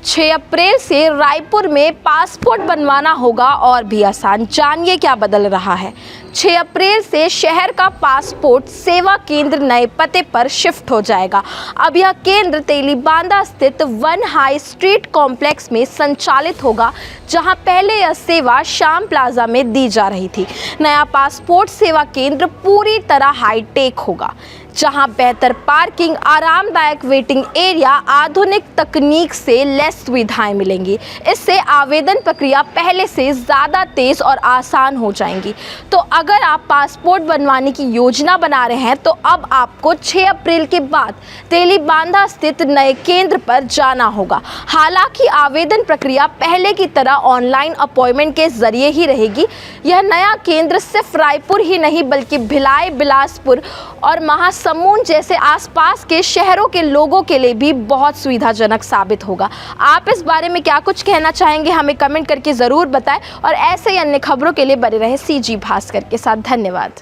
6 अप्रैल से रायपुर में पासपोर्ट बनवाना होगा और भी आसान। जानिए क्या बदल रहा है। 6 अप्रैल से शहर का पासपोर्ट सेवा केंद्र नए पते पर शिफ्ट हो जाएगा। अब यह केंद्र तेलीबांधा स्थित वन हाई स्ट्रीट कॉम्प्लेक्स में संचालित होगा, जहां पहले यह सेवा शाम प्लाजा में दी जा रही थी। नया पासपोर्ट सेवा केंद्र पूरी तरह हाईटेक होगा, जहां बेहतर पार्किंग, आरामदायक वेटिंग एरिया, आधुनिक तकनीक से लैस सुविधाएं मिलेंगी। इससे आवेदन प्रक्रिया पहले से ज़्यादा तेज़ और आसान हो जाएंगी। तो अगर आप पासपोर्ट बनवाने की योजना बना रहे हैं तो अब आपको 6 अप्रैल के बाद तेलीबांधा स्थित नए केंद्र पर जाना होगा। हालांकि आवेदन प्रक्रिया पहले की तरह ऑनलाइन अपॉइंटमेंट के जरिए ही रहेगी। यह नया केंद्र सिर्फ रायपुर ही नहीं बल्कि भिलाई, बिलासपुर और महासमुंद जैसे आसपास के शहरों के लोगों के लिए भी बहुत सुविधाजनक साबित होगा। आप इस बारे में क्या कुछ कहना चाहेंगे, हमें कमेंट करके ज़रूर बताएं और ऐसे ही अन्य खबरों के लिए बने रहे CG भास्कर के साथ। धन्यवाद।